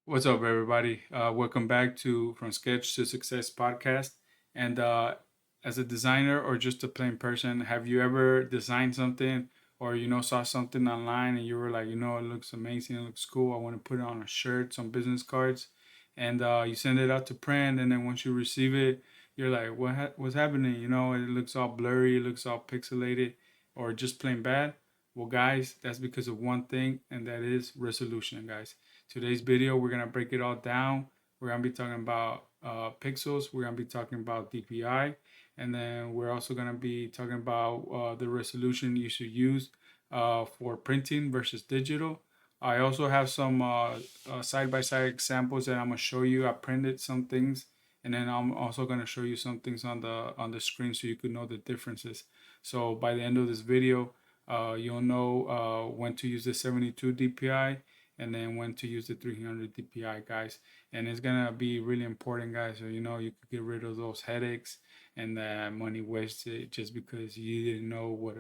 What's up, everybody? Welcome back to From Sketch to Success podcast. And as a designer or just a plain person, have you ever designed something or saw something online and you were like, it looks amazing, it looks cool. I want to put it on a shirt, some business cards, and you send it out to print, and then once you receive it, you're like, what's happening? It looks all blurry, it looks all pixelated, or just plain bad. Well, guys, that's because of one thing, and that is resolution, guys. Today's video, we're gonna break it all down. We're gonna be talking about pixels. We're gonna be talking about DPI, and then we're also gonna be talking about the resolution you should use for printing versus digital. I also have some side-by-side examples that I'm gonna show you. I printed some things, and then I'm also gonna show you some things on the screen so you could know the differences. So by the end of this video, you'll know when to use the 72 DPI and then when to use the 300 DPI, guys. And it's gonna be really important, guys. So you could get rid of those headaches and that money wasted just because you didn't know what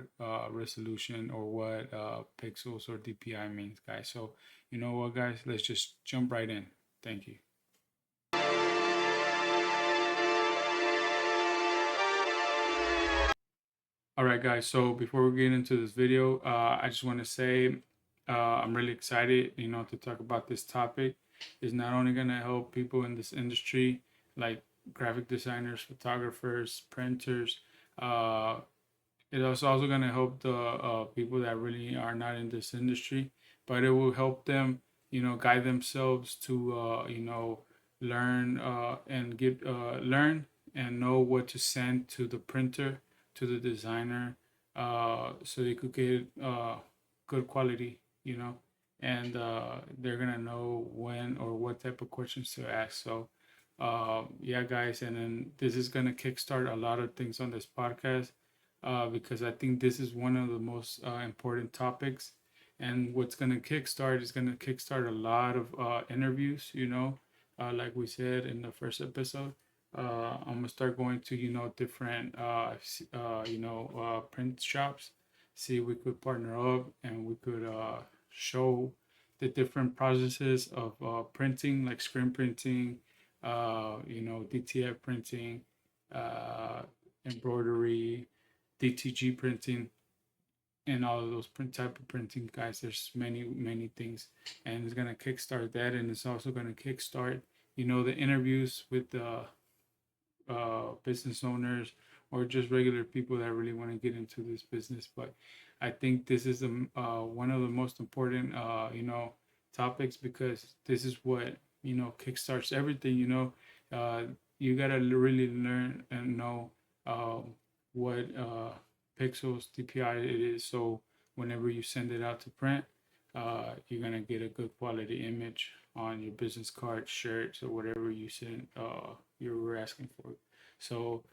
resolution or what pixels or DPI means, guys. So you know what, guys? Let's just jump right in. Thank you. All right, guys. So before we get into this video, I just want to say I'm really excited, to talk about this topic. It's not only going to help people in this industry, like graphic designers, photographers, printers. Uh, it's also going to help the people that really are not in this industry, but it will help them, guide themselves to, learn and get learn and know what to send to the printer, to the designer, so they could get good quality, and they're gonna know when or what type of questions to ask. So, yeah, guys, and then this is gonna kickstart a lot of things on this podcast because I think this is one of the most important topics. And what's going to kickstart is going to kickstart a lot of interviews, like we said in the first episode. I'm going to start going to, different, print shops, see if we could partner up and we could show the different processes of printing, like screen printing, DTF printing, uh, embroidery, DTG printing, and all of those print type of printing, guys. There's many things, and it's gonna kickstart that, and it's also gonna kickstart, the interviews with the business owners or just regular people that really want to get into this business. But I think this is one of the most important, topics because this is what kickstarts everything. Uh, you gotta really learn and know what pixels DPI it is. So whenever you send it out to print, you're gonna get a good quality image on your business card, shirts, or whatever you were asking for. So,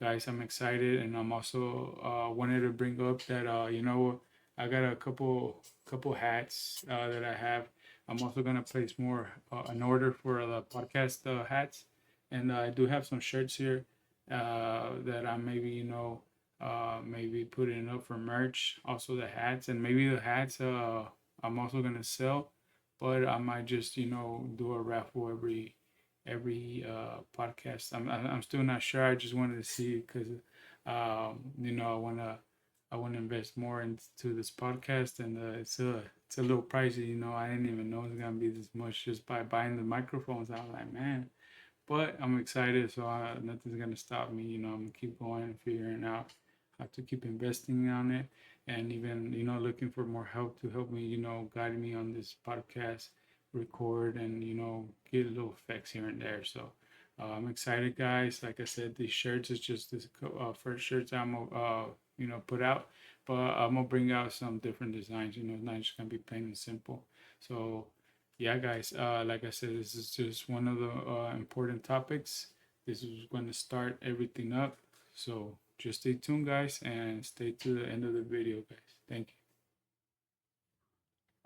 guys, I'm excited, and I'm also wanted to bring up that I got a couple hats that I have. I'm also gonna place more an order for the podcast hats, and I do have some shirts here that I maybe maybe putting up for merch. Also the hats, and maybe the hats I'm also gonna sell, but I might just do a raffle every podcast. I'm still not sure. I just wanted to see because I wanna invest more into this podcast, and it's a little pricey. I didn't even know it's gonna be this much just by buying the microphones. I was like, man, but I'm excited, so nothing's gonna stop me. I'm gonna keep going and figuring out how to keep investing on it, and even looking for more help to help me, guide me on this podcast, record, and get little effects here and there. So I'm excited, guys. Like I said, these shirts is just this first shirts I'm gonna put out, but I'm gonna bring out some different designs. It's not just gonna be plain and simple. So yeah, guys, like I said, this is just one of the important topics. This is going to start everything up. So just stay tuned, guys, and stay to the end of the video, guys. Thank you.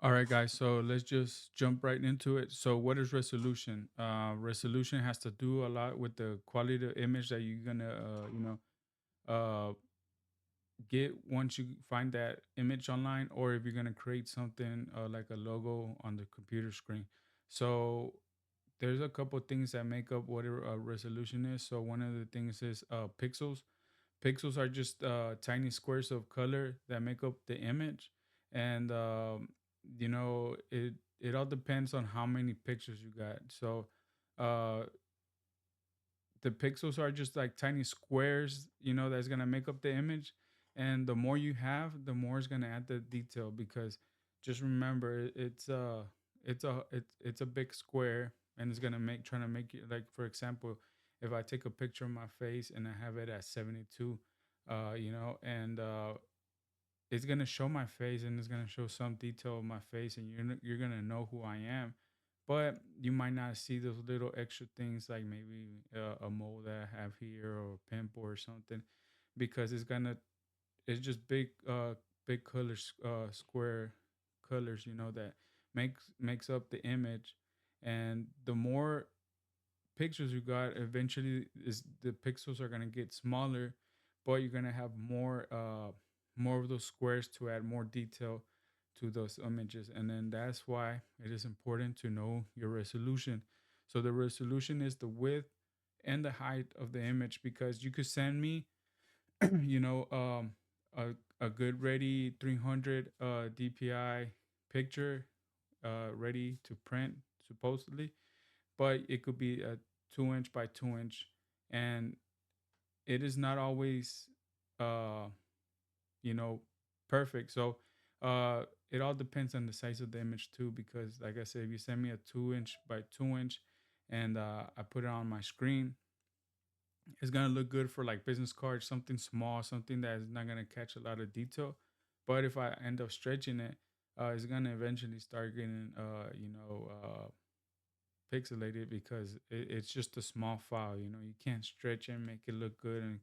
All right, guys. So let's just jump right into it. So, what is resolution? Resolution has to do a lot with the quality of image that you're gonna, uh, get once you find that image online, or if you're gonna create something like a logo on the computer screen. So there's a couple things that make up what a resolution is. So one of the things is pixels. Pixels are just tiny squares of color that make up the image, and it all depends on how many pictures you got. So uh, the pixels are just like tiny squares, that's gonna make up the image, and the more you have, the more it's gonna add the detail. Because just remember, it's a big square, and it's gonna make trying to make it, like, for example, if I take a picture of my face and I have it at 72, and it's gonna show my face, and it's gonna show some detail of my face, and you're gonna know who I am. But you might not see those little extra things, like maybe a mole that I have here, or a pimple or something, because it's just big colors, square colors, that makes up the image. And the more pixels you got, eventually is the pixels are gonna get smaller, but you're gonna have more of those squares to add more detail to those images. And then that's why it is important to know your resolution. So the resolution is the width and the height of the image, because you could send me you know a good ready 300 DPI picture, ready to print, supposedly, but it could be a 2 inch by 2 inch, and it is not always uh you know perfect. So it all depends on the size of the image too, because like I said, if you send me a 2 inch by 2 inch, and I put it on my screen, it's gonna look good for like business cards, something small, something that is not gonna catch a lot of detail. But if I end up stretching it, it's gonna eventually start getting pixelated, because it's just a small file. You can't stretch it and make it look good and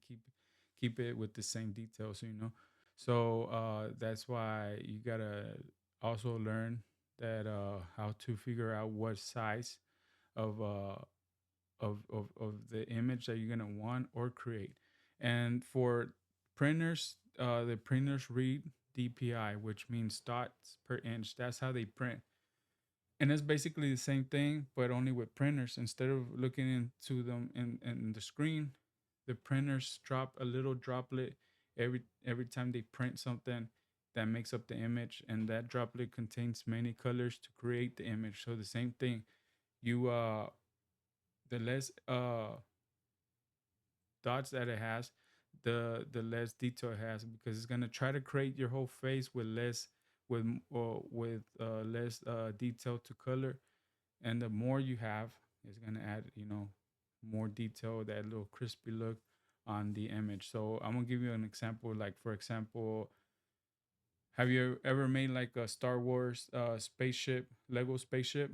keep it with the same details. So that's why you gotta also learn that how to figure out what size of of the image that you're gonna want or create. And for printers, the printers read DPI, which means dots per inch. That's how they print, and it's basically the same thing, but only with printers. Instead of looking into them in the screen, the printers drop a little droplet every time they print something that makes up the image, and that droplet contains many colors to create the image. So the same thing, you the less dots that it has, the less detail it has, because it's gonna try to create your whole face with less detail to color. And the more you have, it's gonna add more detail, that little crispy look on the image. So I'm gonna give you an example. Like, for example, have you ever made like a Star Wars spaceship, Lego spaceship?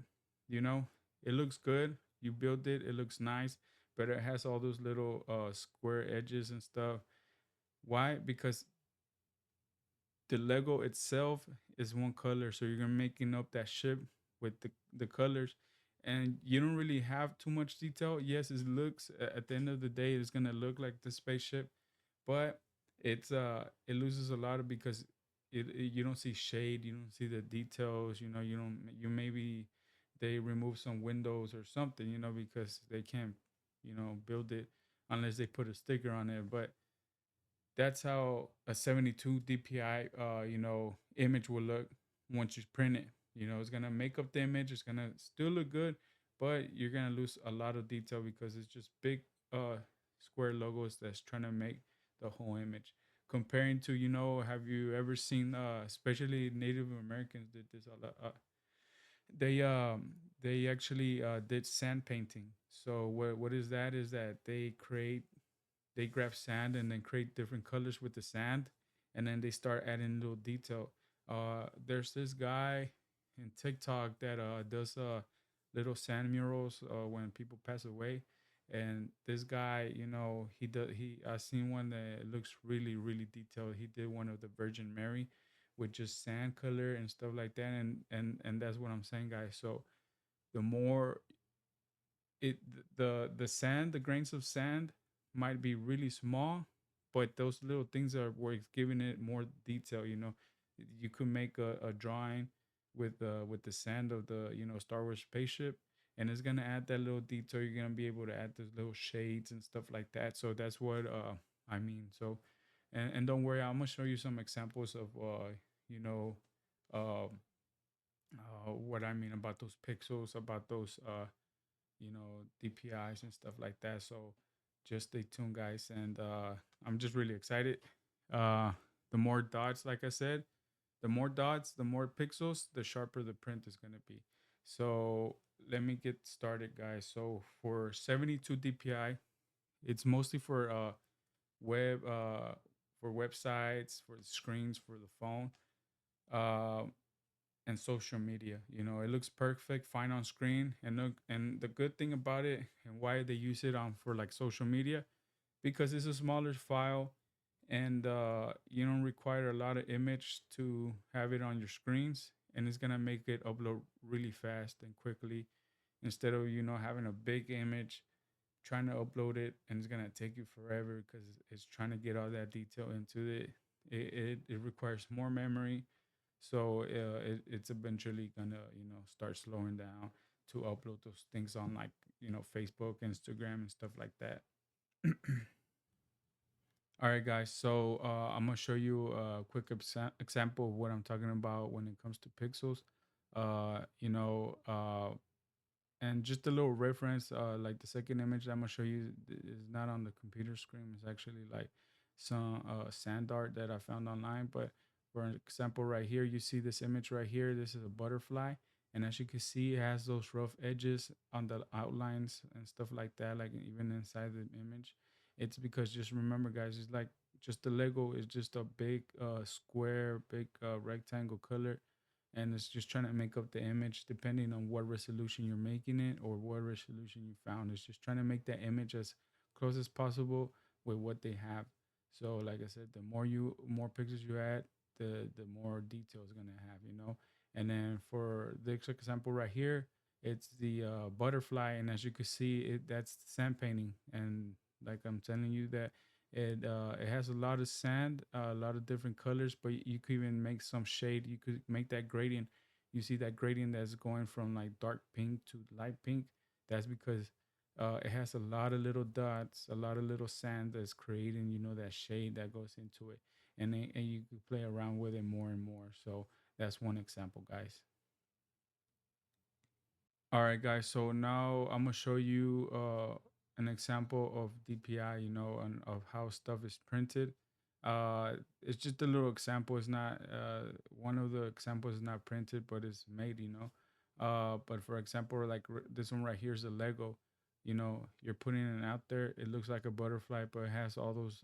You know, it looks good. You build it, it looks nice, but it has all those little square edges and stuff. Why? Because the Lego itself is one color, so you're gonna making up that ship with the colors, and you don't really have too much detail. Yes, it looks, at the end of the day, it's gonna look like the spaceship, but it loses a lot of, because you don't see shade, you don't see the details. You don't you maybe they remove some windows or something, because they can't build it unless they put a sticker on it. But that's how a 72 DPI image will look once you print it. It's gonna make up the image, it's gonna still look good, but you're gonna lose a lot of detail, because it's just big square logos that's trying to make the whole image. Comparing to, have you ever seen especially Native Americans did this a lot. They actually did sand painting. So what is that, is that they grab sand and then create different colors with the sand, and then they start adding little detail. There's this guy in TikTok that does little sand murals when people pass away. And this guy, he I seen one that looks really really detailed. He did one of the Virgin Mary with just sand color and stuff like that. And that's what I'm saying, guys. So the more it the sand, the grains of sand might be really small, but those little things are what's giving it more detail. You could make a drawing with the sand of the Star Wars spaceship, and it's gonna add that little detail. You're gonna be able to add those little shades and stuff like that. So that's what I mean. So and don't worry, I'm gonna show you some examples of you know um what I mean about those pixels, about those DPIs and stuff like that. So just stay tuned, guys, and I'm just really excited. Uh, the more dots, like I said, the more dots, the more pixels, the sharper the print is gonna be. So let me get started, guys. So for 72 DPI, it's mostly web for websites, for the screens, for the phone. Uh, and social media. It looks perfect, fine on screen, and the good thing about it and why they use it on for like social media, because it's a smaller file, and you don't require a lot of image to have it on your screens, and it's gonna make it upload really fast and quickly, instead of having a big image trying to upload it, and it's gonna take you forever because it's trying to get all that detail into it. It requires more memory, so it's eventually gonna start slowing down to upload those things on, like, Facebook, Instagram, and stuff like that. All right, guys, so I'm gonna show you a quick example of what I'm talking about when it comes to pixels. uh you know uh and just a little reference, like the second image that I'm gonna show you is not on the computer screen. It's actually like some sand art that I found online. But for example, right here, you see this image right here. This is a butterfly, and as you can see, it has those rough edges on the outlines and stuff like that, like even inside the image. It's because, just remember, guys, it's like just the Lego is just a big square, big rectangle color, and it's just trying to make up the image depending on what resolution you're making it or what resolution you found. It's just trying to make that image as close as possible with what they have. So like I said, the more pixels you add, the more detail it's gonna have. And then for this example right here, it's the butterfly, and as you can see, that's sand painting. And like I'm telling you, that it has a lot of sand, a lot of different colors, but you could even make some shade. You could make that gradient. You see that gradient that's going from like dark pink to light pink. That's because it has a lot of little dots, a lot of little sand that's creating, that shade that goes into it, and you could play around with it more and more. So that's one example, guys. All right, guys. So now I'm gonna show you an example of DPI, and of how stuff is printed. It's just a little example. It's not one of the examples is not printed, but it's made. But for example, like this one right here is a Lego. You're putting it out there. It looks like a butterfly, but it has all those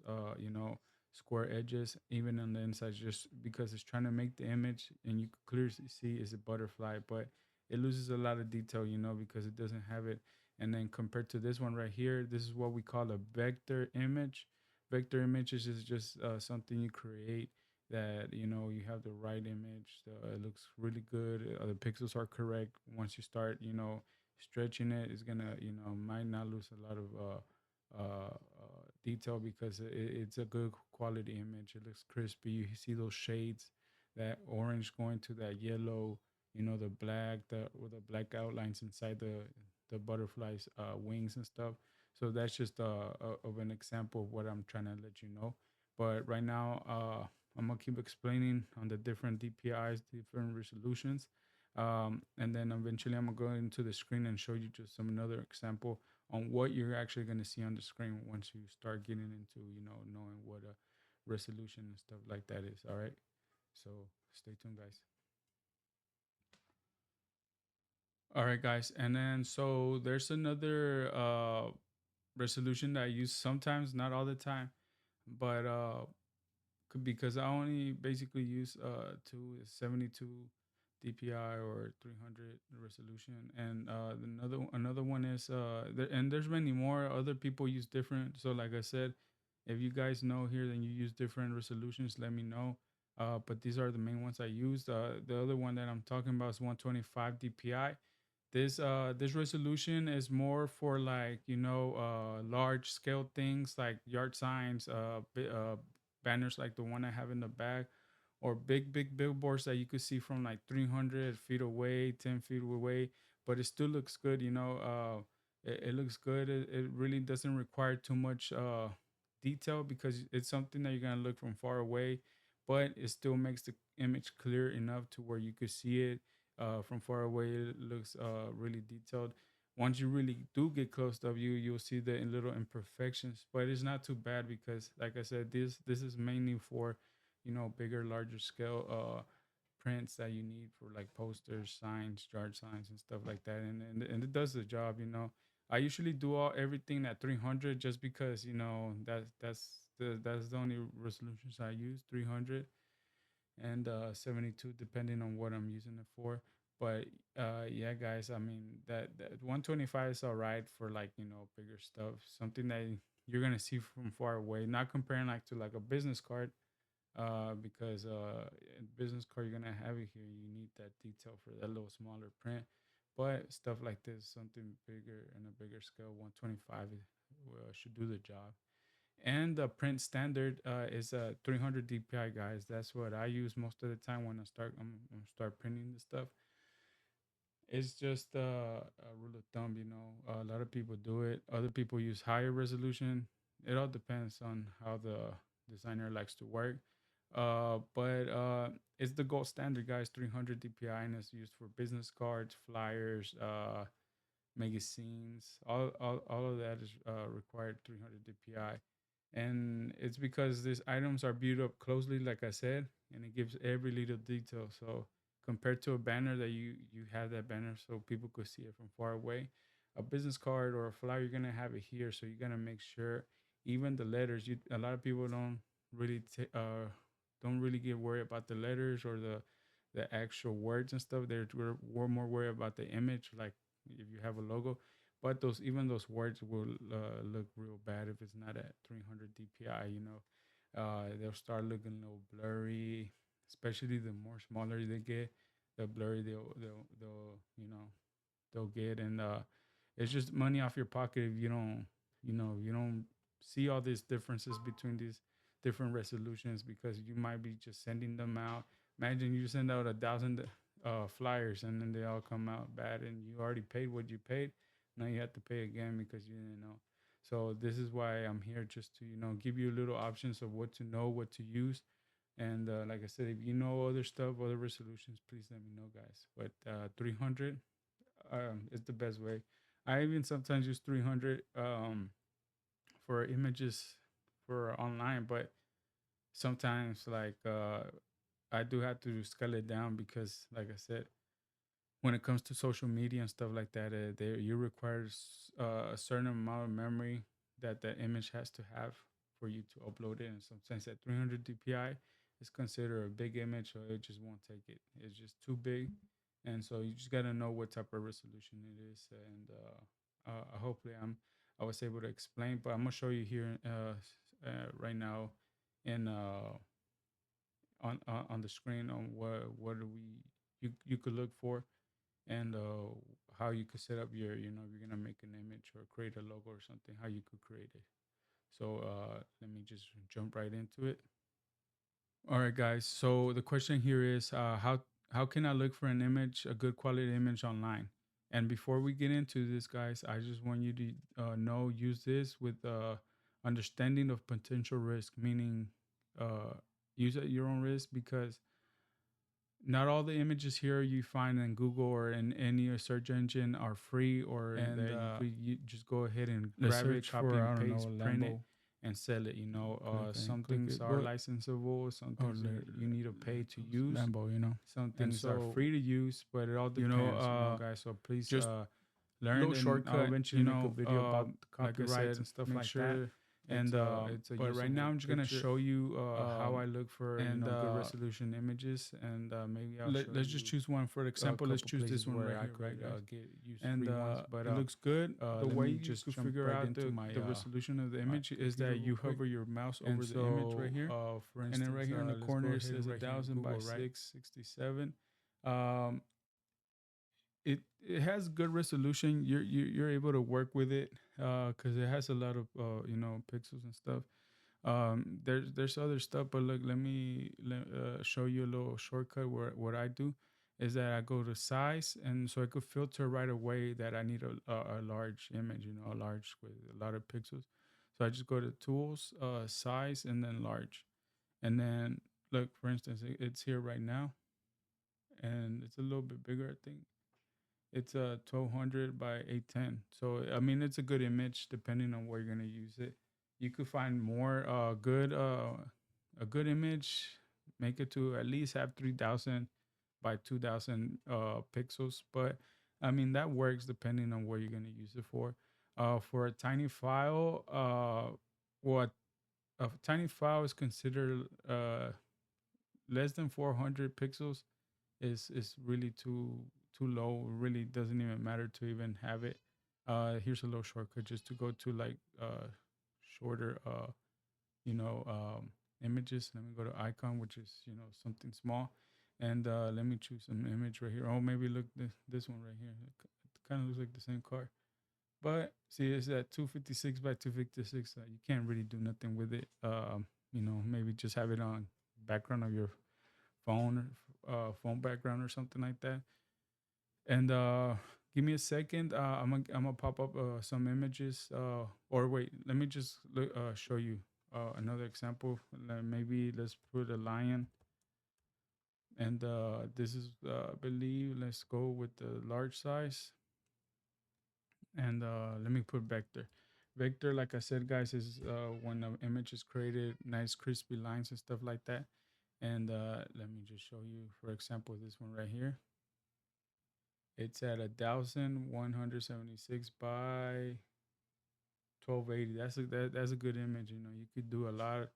square edges, even on the inside, just because it's trying to make the image, and you can clearly see it's a butterfly, but it loses a lot of detail, because it doesn't have it. And then compared to this one right here, this is what we call a vector image. Vector images is just something you create that, you have the right image. It looks really good. The pixels are correct. Once you start, stretching it, it's gonna, might not lose a lot of detail, because it's a good quality image. It looks crispy. You see those shades, that orange going to that yellow, the black, the with the black outlines inside the butterflies wings and stuff. So that's just of an example of what I'm trying to let you know. But right now, I'm gonna keep explaining on the different DPIs, different resolutions, and then eventually I'm gonna go into the screen and show you just some another example on what you're actually gonna see on the screen once you start getting into knowing what a resolution and stuff like that is. All right, so stay tuned, guys. All right, guys. And then so there's another resolution that I use sometimes, not all the time, but because I only basically use 72 DPI or 300 resolution, and another one is and there's many more. Other people use different. So like I said, if you guys know here, then you use different resolutions, let me know. But these are the main ones I used. The other one that I'm talking about is 125 DPI. This resolution is more for, like, large scale things like yard signs, banners like the one I have in the back, or big billboards that you could see from like 300 feet away, 10 feet away. but it still looks good. It looks good. It really doesn't require too much detail because it's something that you're gonna look from far away, but it still makes the image clear enough to where you could see it from far away. It looks really detailed. Once you really do get close up, you'll see the little imperfections, but it's not too bad because, like I said, this is mainly for bigger, larger scale prints that you need for like posters, signs, yard signs, and stuff like that. And it does the job. I usually do everything at 300 just because that's the only resolutions I use, 300 and 72 depending on what I'm using it for. But yeah, guys, I mean that 125 is all right for like bigger stuff, something that you're gonna see from far away, not comparing like to like a business card because in business card you're gonna have it here. You need that detail for that little smaller print, but stuff like this, something bigger and a bigger scale, 125 should do the job. And the print standard is a 300 DPI, guys. That's what I use most of the time when start printing the stuff. It's just a rule of thumb. A lot of people do it. Other people use higher resolution. It all depends on how the designer likes to work. But it's the gold standard, guys. 300 DPI, and it's used for business cards, flyers, magazines. All of that is required 300 DPI, and it's because these items are built up closely, like I said, and it gives every little detail. So compared to a banner that you have that banner so people could see it from far away, a business card or a flyer, you're gonna have it here, so you're gonna make sure even the letters. A lot of people don't really get worried about the letters or the actual words and stuff. We're more worried about the image, like if you have a logo. But those words will look real bad if it's not at 300 DPI. They'll start looking a little blurry, especially the more smaller they get, the blurry they'll get, and it's just money off your pocket if you don't see all these differences between these different resolutions because you might be just sending them out. Imagine you send out 1,000 flyers and then they all come out bad and you already paid what you paid. Now you have to pay again because you didn't know. So this is why I'm here, just to give you little options of what to know, what to use. And like I said, if you know other stuff, other resolutions, please let me know, guys. But 300 is the best way. I even sometimes use 300 for images for online, but sometimes like I do have to scale it down because, like I said, when it comes to social media and stuff like that, you require a certain amount of memory that the image has to have for you to upload it. And sometimes at 300 DPI, it's considered a big image, so it just won't take it. It's just too big, and so you just gotta know what type of resolution it is. And hopefully, I was able to explain. But I'm gonna show you here right now in on the screen on what do we you could look for, and how you could set up if you're gonna make an image or create a logo or something, how you could create it. So let me just jump right into it. All right, guys. So the question here is how can I look for an image, a good quality image online? And before we get into this, guys, I just want you to use this with understanding of potential risk, meaning use at your own risk, because not all the images here you find in Google or in any search engine are free, or and that you just go ahead and grab it, copy and paste, print it, and sell it. Some things are licensable, some things you need to pay to use. Lambo. Some things are free to use, but it all depends, guys. So please just learn. Little shortcut. I'll eventually make a video about copyrights and stuff like that. And but right now I'm just gonna show you how I look for good resolution images, and maybe let's just choose one for example. Let's choose this one right here, right? Get used and but it looks good. The way you just figure out the resolution of the image is that you hover your mouse over the image right here, for instance, and then right here in the corner it says 1,000 by 667. It has good resolution. You're able to work with it because it has a lot of pixels and stuff. There's other stuff, but look, let me show you a little shortcut where what I do is that I go to size, and so I could filter right away that I need a large image, a large with a lot of pixels. So I just go to tools, size, and then large. And then look, for instance, it's here right now, and it's a little bit bigger, I think. It's a 1200 by 810. So I mean, it's a good image depending on where you're gonna use it. You could find more good a good image, make it to at least have 3000 by 2000 pixels. But I mean that works depending on what you're gonna use it for. For a tiny file, what a tiny file is considered less than 400 pixels is really too low. It really doesn't even matter to even have it. Here's a little shortcut just to go to like shorter you know images. Let me go to icon, which is something small, and let me choose an image right here. Oh, maybe look this one right here. It kind of looks like the same car, but see, it's at 256 by 256. You can't really do nothing with it. Maybe just have it on background of your phone, phone background or something like that. And give me a second. I'm gonna pop up some images. Or wait, let me just show you another example. Maybe let's put a lion. And this is, I believe, let's go with the large size. And let me put vector. Vector, like I said, guys, is when an image is created, nice crispy lines and stuff like that. And let me just show you, for example, this one right here. It's at 1176 by 1280. That's a good image. You could do a lot,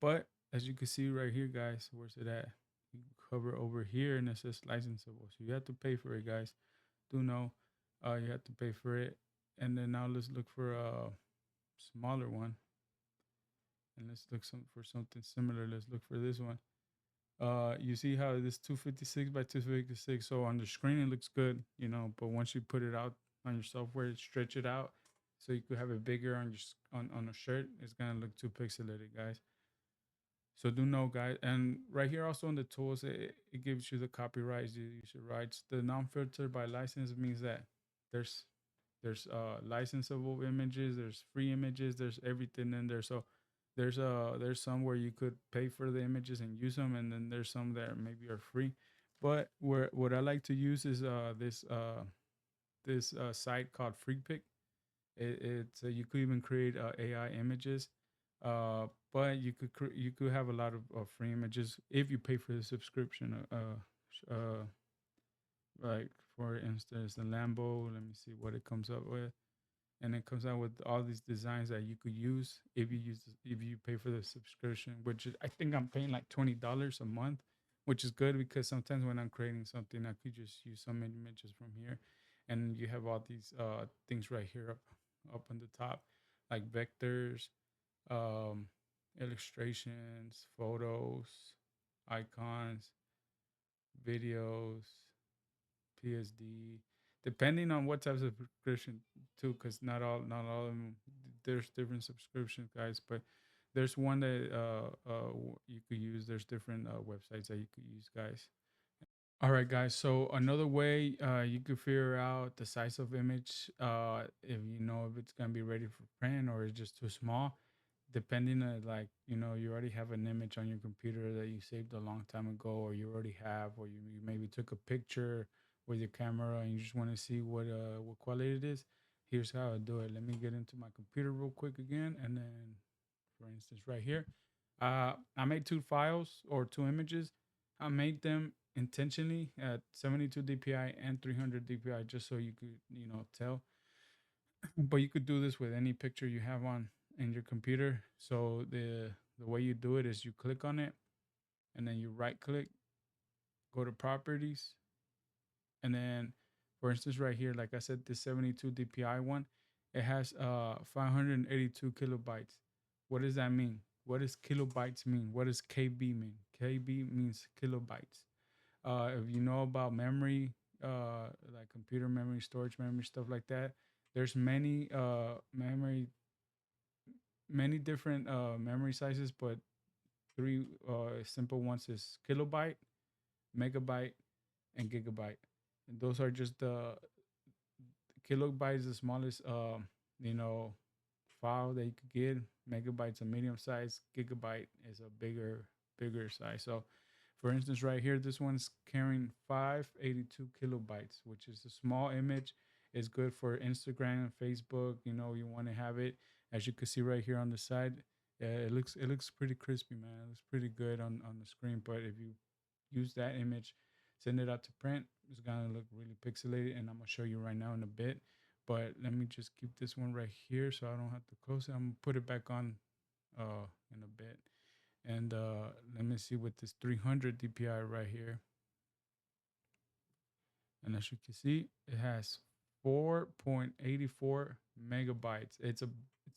but as you can see right here, guys, where's it at? You cover over here, and it says licensable, so you have to pay for it, guys. Do know, you have to pay for it. And then now let's look for a smaller one, and let's look for something similar. Let's look for this one. You see how this 256 by 256. So on the screen it looks good, but once you put it out on your software, stretch it out so you could have it bigger on on a shirt, it's gonna look too pixelated, guys. So do know, guys. And right here also on the tools, it gives you the copyrights, you use your rights. The non-filter by license means that there's there's licensable images, there's free images, there's everything in there. So there's some where you could pay for the images and use them, and then there's some that maybe are free. But where what I like to use is this site called FreePic. It's you could even create AI images, but you could have a lot of free images if you pay for the subscription. Like for instance, the Lambo. Let me see what it comes up with, and it comes out with all these designs that you could use if you pay for the subscription. Which is, I think I'm paying like $20 a month, which is good because sometimes when I'm creating something, I could just use some images from here, and you have all these things right here up on the top, like vectors, um, illustrations, photos, icons, videos, PSD, depending on what types of subscription too, because not all of them. There's different subscriptions, guys, but there's one that you could use. There's different websites that you could use, guys. All right, guys. So another way you could figure out the size of image, if you know if it's gonna be ready for print or it's just too small, depending on like you already have an image on your computer that you saved a long time ago, or you already have, or you maybe took a picture with your camera and you just want to see what quality it is. Here's how I do it. Let me get into my computer real quick again, and then for instance right here, I made two files or two images. I made them intentionally at 72 DPI and 300 DPI just so you could tell. But you could do this with any picture you have on in your computer. So the way you do it is you click on it, and then you right click, go to properties, and then for instance right here, like I said, this 72 DPI one, it has 582 kilobytes. What does that mean? What does kilobytes mean? What does KB mean? KB means kilobytes. If you know about memory, like computer memory, storage memory, stuff like that, there's many different memory sizes, but three simple ones is kilobyte, megabyte, and gigabyte. And those are just the kilobyte is the smallest you know file that you could get. Megabytes a medium size, gigabyte is a bigger size. So for instance, right here, this one's carrying 582 kilobytes, which is a small image. It's good for Instagram, Facebook. You know, you want to have it, as you can see right here on the side. It looks pretty crispy, man. It looks pretty good on the screen. But if you use that image, send it out to print, it's gonna look really pixelated. And I'm gonna show you right now in a bit. But let me just keep this one right here so I don't have to close it. I'm gonna put it back on in a bit. And let me see with this 300 DPI right here. And as you can see, it has 4.84 megabytes. It's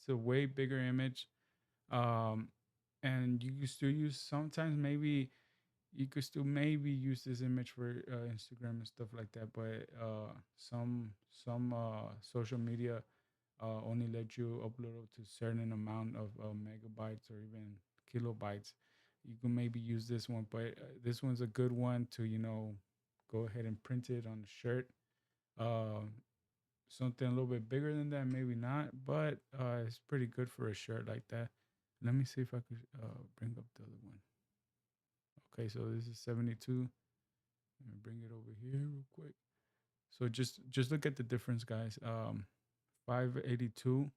a way bigger image. Um, and you can still use sometimes maybe you could still maybe use this image for Instagram and stuff like that. But some social media only let you upload up to a certain amount of megabytes or even kilobytes. You can maybe use this one, but this one's a good one to go ahead and print it on the shirt. Uh, Something a little bit bigger than that, maybe not, but it's pretty good for a shirt like that. Let me see if I could bring up the other one. Okay, so this is 72. Let me bring it over here real quick. So just look at the difference, guys. 582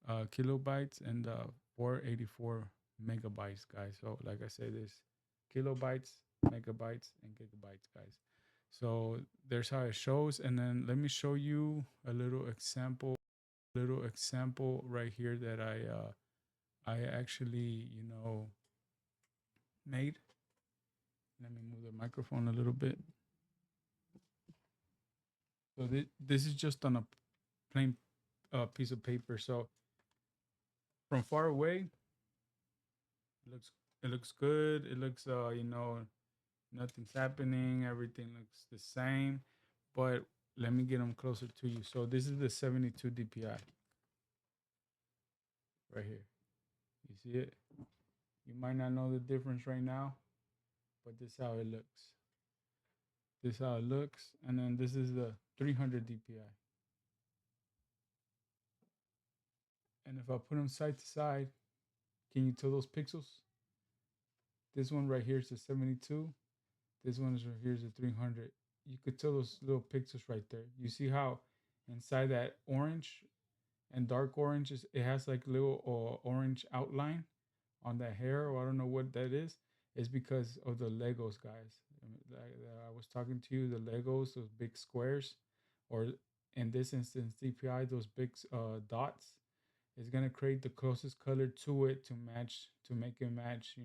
kilobytes and 484 megabytes, guys. So like I said, there's kilobytes, megabytes, and gigabytes, guys. So there's how it shows. And then let me show you a little example right here that I actually made. Let me move the microphone a little bit. So this is just on a plain piece of paper. So from far away, it looks good. It looks nothing's happening. Everything looks the same. But let me get them closer to you. So this is the 72 DPI right here. You see it? You might not know the difference right now, but this is how it looks. This is how it looks. And then this is the 300 DPI. And if I put them side to side, can you tell those pixels? This one right here is the 72. This one is right here is the 300. You could tell those little pixels right there. You see how inside that orange and dark orange it has like little orange outline on that hair, or I don't know what that is. It's because of the Legos, guys. Like I was talking to you, the Legos, those big squares, or in this instance, DPI, those big dots. It's gonna create the closest color to it to match, to make it match.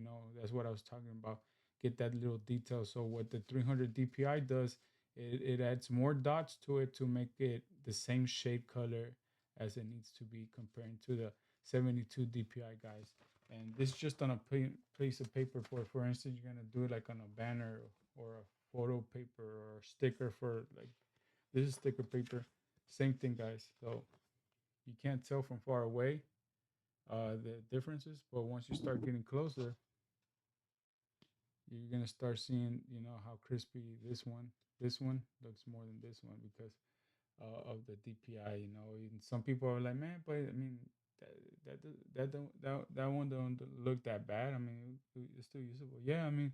That's what I was talking about. Get that little detail. So what the 300 DPI does, it adds more dots to it to make it the same shade color as it needs to be compared to the 72 DPI, guys. And this is just on a piece of paper. For instance, you're gonna do it like on a banner or a photo paper or a sticker for like this is sticker paper. Same thing, guys. So you can't tell from far away the differences, but once you start getting closer, you're gonna start seeing, how crispy this one looks more than this one because of the DPI. And some people are like, man, but I mean, that that one don't look that bad. I mean, it's still usable. Yeah, I mean,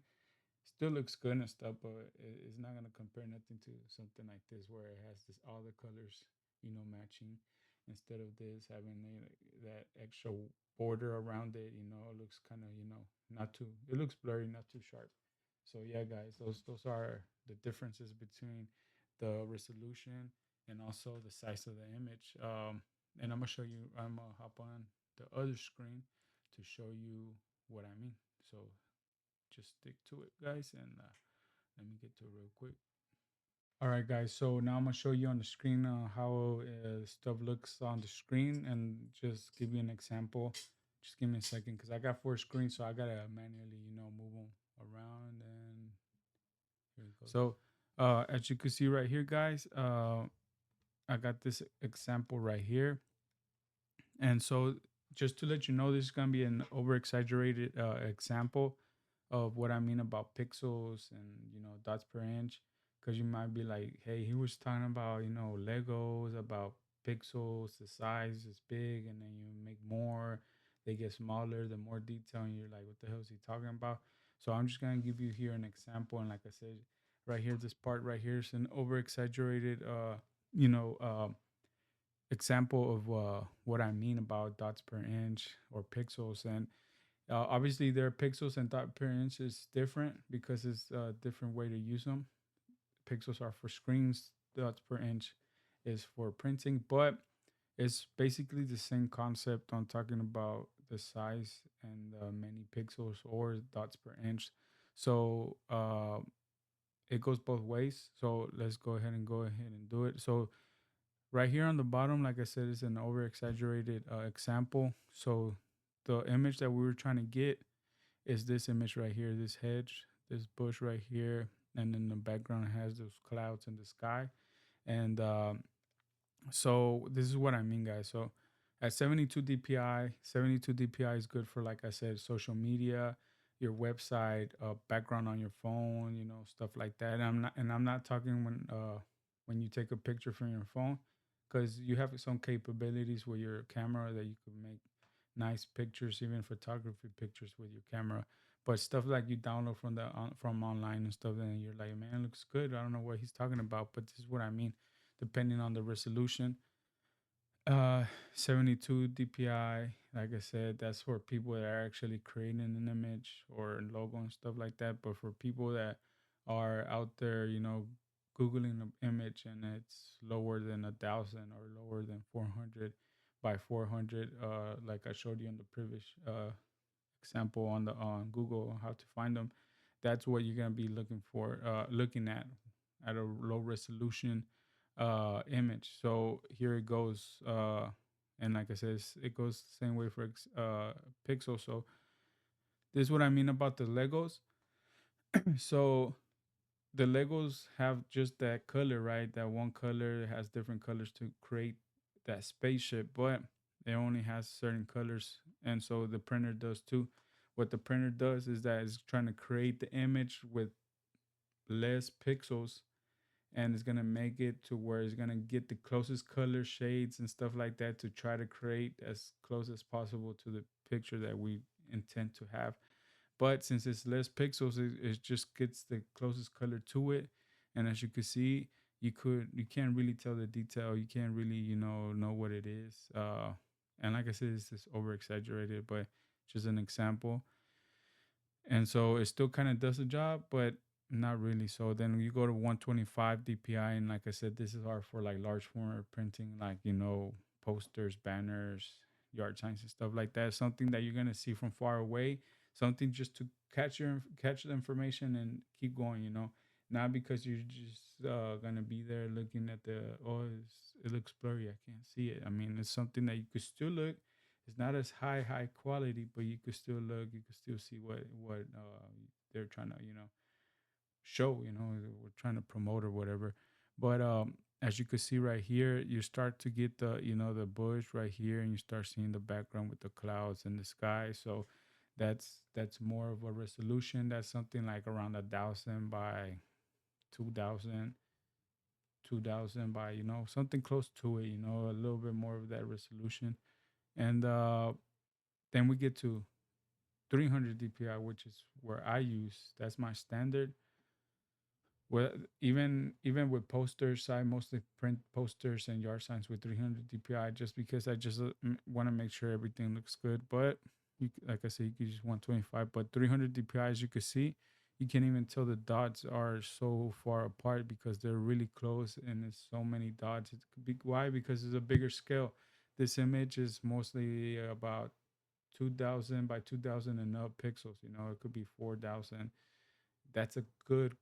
still looks good and stuff, but it's not gonna compare nothing to something like this where it has this all the colors, matching instead of this having that extra border around it. It looks kind of not too. It looks blurry, not too sharp. So yeah, guys, those are the differences between the resolution and also the size of the image. And I'm gonna show you. I'm gonna hop on the other screen to show you what I mean. So just stick to it, guys, and let me get to it real quick. All right, guys. So now I'm gonna show you on the screen how stuff looks on the screen, and just give you an example. Just give me a second, because I got four screens, so I gotta manually, move them around. And here we go. So, as you can see right here, guys, I got this example right here, and so just to let you know, this is gonna be an over exaggerated example of what I mean about pixels and dots per inch. because you might be like, hey, he was talking about, Legos, about pixels, the size is big, and then you make more, they get smaller, the more detail, and you're like, what the hell is he talking about? So I'm just gonna give you here an example, and like I said, right here, this part right here is an over exaggerated, you know, example of what I mean about dots per inch or pixels. And obviously, their pixels and dot per inch is different because it's a different way to use them. Pixels are for screens, dots per inch is for printing, but it's basically the same concept on talking about the size and many pixels or dots per inch. So it goes both ways. So let's go ahead and do it. So right here on the bottom, like I said, is an over exaggerated example. So the image that we were trying to get is this image right here, this hedge, this bush right here, and then the background has those clouds in the sky. And so this is what I mean, guys. So at 72 DPI, 72 DPI is good for, like I said, social media, your website, background on your phone, stuff like that. And I'm not talking when you take a picture from your phone, because you have some capabilities with your camera that you could make nice pictures, even photography pictures with your camera. But stuff like you download from online and stuff, and you're like, man, it looks good. I don't know what he's talking about, but this is what I mean. Depending on the resolution, 72 DPI, like I said, that's for people that are actually creating an image or a logo and stuff like that. But for people that are out there, Googling an image and it's lower than 1,000 or lower than 400 by 400, like I showed you in the previous example on Google on how to find them, that's what you're gonna be looking at a low resolution image. So here it goes, and like I said, it goes the same way for pixels. So this is what I mean about the Legos. So the Legos have just that color, right? That one color has different colors to create that spaceship, but it only has certain colors, and so the printer does too. What the printer does is that it's trying to create the image with less pixels, and it's gonna make it to where it's gonna get the closest color shades and stuff like that to try to create as close as possible to the picture that we intend to have. But since it's less pixels, it just gets the closest color to it. And as you can see, you can't really tell the detail. You can't really know what it is. And like I said, it's just over exaggerated, but just an example. And so it still kind of does the job, but not really. So then you go to 125 DPI, and like I said, this is for like large format printing, like posters, banners, yard signs, and stuff like that. Something that you're gonna see from far away. Something just to catch the information and keep going. Not because you're just gonna be there looking at it looks blurry. I can't see it. I mean, it's something that you could still look. It's not as high quality, but you could still look. You could still see what they're trying to show. We're trying to promote or whatever. But as you can see right here, you start to get the bush right here, and you start seeing the background with the clouds and the sky. So that's more of a resolution. That's something like around 1,000 by 2,000, 2,000 by something close to it. A little bit more of that resolution. And then we get to 300 DPI, which is where I use. That's my standard. Well, even with posters, I mostly print posters and yard signs with 300 DPI, just because I just want to make sure everything looks good. But like I said, you could use 125, but 300 DPI, as you can see, you can't even tell the dots are so far apart because they're really close and it's so many dots. It could be why, because it's a bigger scale. This image is mostly about 2,000 by 2,000 and up pixels. It could be 4,000. That's a good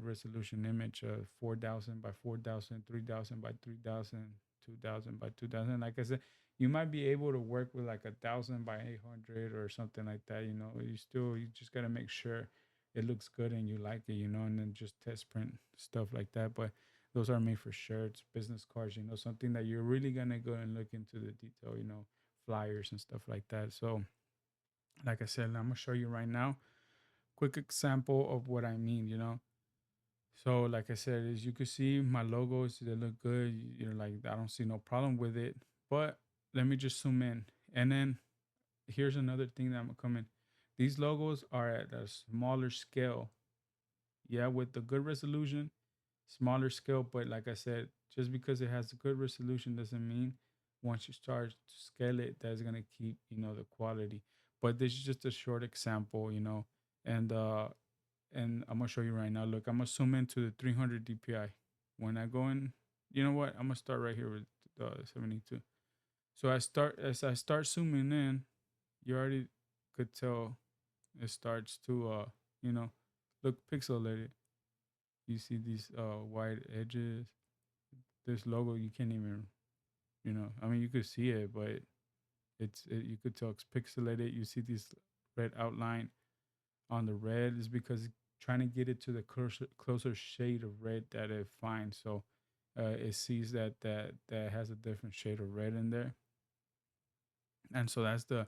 resolution image of 4,000 by 4,000, 3,000 by 3,000, 2,000 by 2,000. Like I said, you might be able to work with like 1,000 by 800 or something like that. You just got to make sure it looks good and you like it, and then just test print stuff like that. But those are made for shirts, business cards, something that you're really going to go and look into the detail, flyers and stuff like that. So, like I said, I'm going to show you right now quick example of what I mean. So like I said, as you can see, my logos, they look good. You're like, I don't see no problem with it. But let me just zoom in. And then here's another thing that I'm coming. These logos are at a smaller scale. Yeah, with the good resolution, smaller scale. But like I said, just because it has a good resolution doesn't mean once you start to scale it, that's gonna keep, the quality. But this is just a short example, and and I'm gonna show you right now. Look, I'm gonna zoom into the 300 DPI. When I go in, you know what? I'm gonna start right here with 72. So I start zooming in, you already could tell it starts to look pixelated. You see these white edges. This logo you can't even, I mean you could see it, but you could tell it's pixelated. You see this red outline on the red is because trying to get it to the closer shade of red that it finds. So it sees that has a different shade of red in there, and so that's the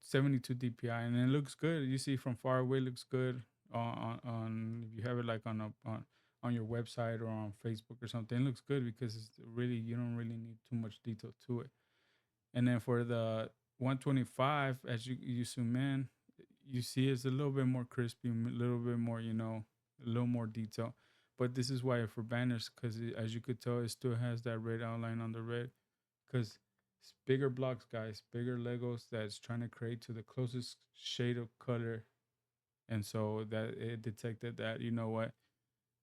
72 DPI, and it looks good. You see from far away, it looks good. On if you have it like on your website or on Facebook or something, it looks good because it's really, you don't really need too much detail to it. And then for the 125, as you zoom in, you see it's a little bit more crispy, a little bit more, a little more detail. But this is why for banners, because as you could tell, it still has that red outline on the red. Because it's bigger blocks, guys, bigger Legos that's trying to create to the closest shade of color. And so that it detected that, you know what,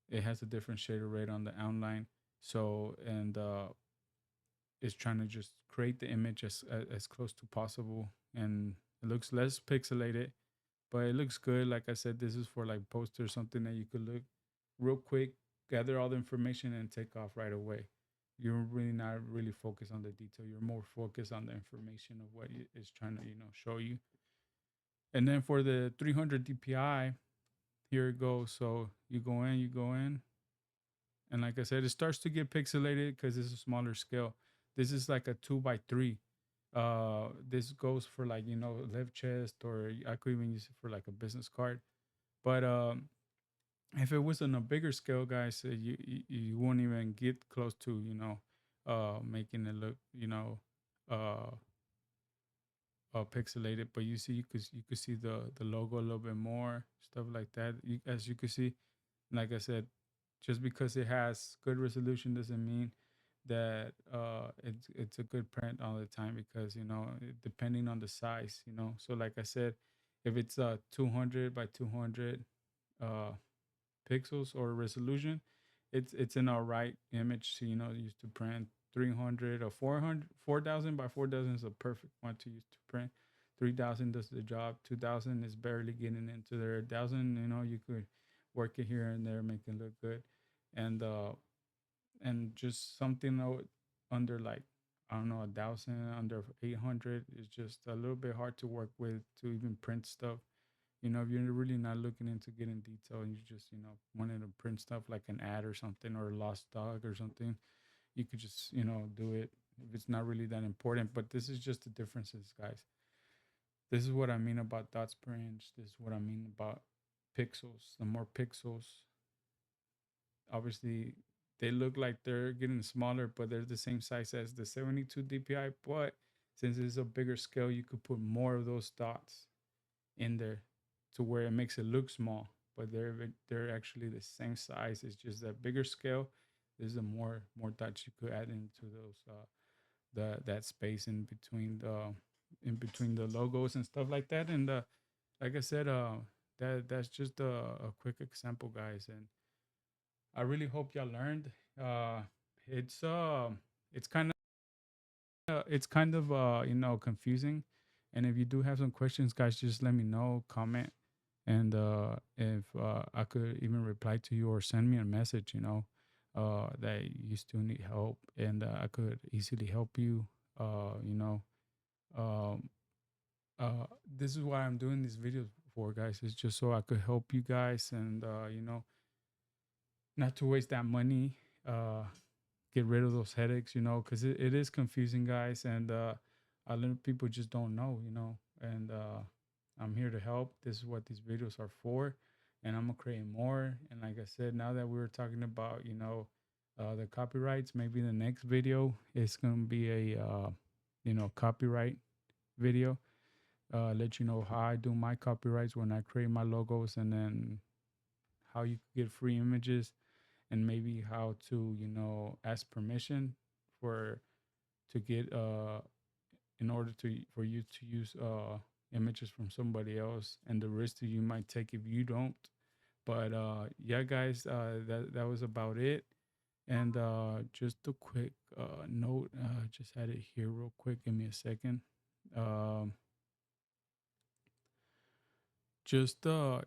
it has a different shade of red on the outline. So, and is trying to just create the image as close to possible, and it looks less pixelated, but it looks good. Like I said, this is for like poster, something that you could look real quick, gather all the information, and take off right away. You're really not really focused on the detail. You're more focused on the information of what it is trying to show you. And then for the 300 DPI, here it goes. So you go in, and like I said, it starts to get pixelated because it's a smaller scale. This is like a 2 by 3. This goes for like left chest, or I could even use it for like a business card. But if it was on a bigger scale, guys, you won't even get close to making it look uh pixelated. But you could see the logo a little bit more, stuff like that. As you could see, like I said, just because it has good resolution doesn't mean that it's a good print all the time, because depending on the size, so like I said, if it's 200 by 200 uh pixels or resolution, it's an alright image to use to print. 300 or 400, 4,000 by 4,000 is a perfect one to use to print. 3,000 does the job. 2,000 is barely getting into there. 1,000, you could work it here and there, make it look good. And uh and just something under, like, I don't know, 1,000, under 800 is just a little bit hard to work with to even print stuff. If you're really not looking into getting detail, and you just wanted to print stuff like an ad or something, or a lost dog or something, you could just do it if it's not really that important. But this is just the differences, guys. This is what I mean about dots per inch. This is what I mean about pixels. The more pixels, obviously, they look like they're getting smaller, but they're the same size as the 72 DPI. But since it's a bigger scale, you could put more of those dots in there to where it makes it look small, but they're actually the same size. It's just that bigger scale. There's a more dots you could add into those that space in between the logos and stuff like that. And like I said, that's just a quick example, guys. And I really hope y'all learned. Uh, it's it's kind of confusing. And if you do have some questions, guys, just let me know, comment, and if I could even reply to you or send me a message, that you still need help, and I could easily help you. You know, um, this is why I'm doing these videos for, guys. It's just so I could help you guys, and not to waste that money. Get rid of those headaches, because it is confusing, guys, and a lot of people just don't know, and I'm here to help. This is what these videos are for. and I'm gonna create more. And like I said, now that we were talking about, the copyrights, maybe the next video is gonna be a copyright video. Let you know how I do my copyrights when I create my logos, and then how you can get free images, and maybe how to ask permission for to get in order to for you to use images from somebody else, and the risk that you might take if you don't. But yeah, guys, that was about it. And just a quick note, just had it here real quick. Give me a second. Um, just don't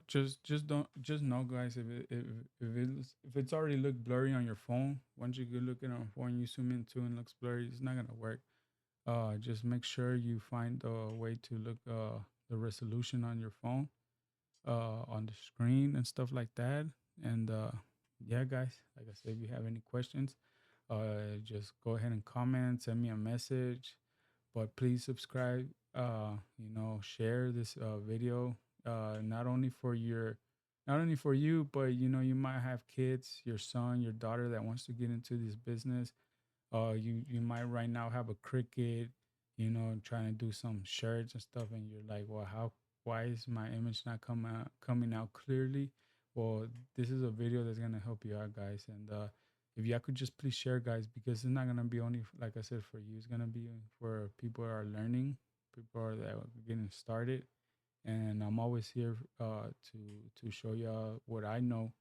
just know, guys, if it's already looked blurry on your phone, once you go look at it on phone, you zoom into and it looks blurry, it's not gonna work. Just make sure you find a way to look the resolution on your phone, on the screen and stuff like that. And yeah, guys, like I said, if you have any questions, just go ahead and comment, send me a message. But please subscribe, share this video, not only for not only for you, but you might have kids, your son, your daughter that wants to get into this business. You might right now have a Cricut, trying to do some shirts and stuff, and you're like, well, why is my image not coming out clearly? Well, this is a video that's gonna help you out, guys. And if y'all could just please share, guys, because it's not gonna be only, like I said, for you. It's gonna be for people that are learning, people that are getting started, and I'm always here to show y'all what I know,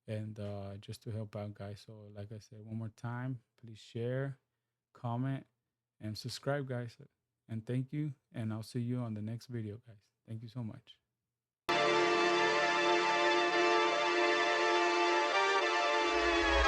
and just to help out, guys. So, like I said, one more time, please share, comment, and subscribe, guys. And thank you, and I'll see you on the next video, guys. Thank you so much.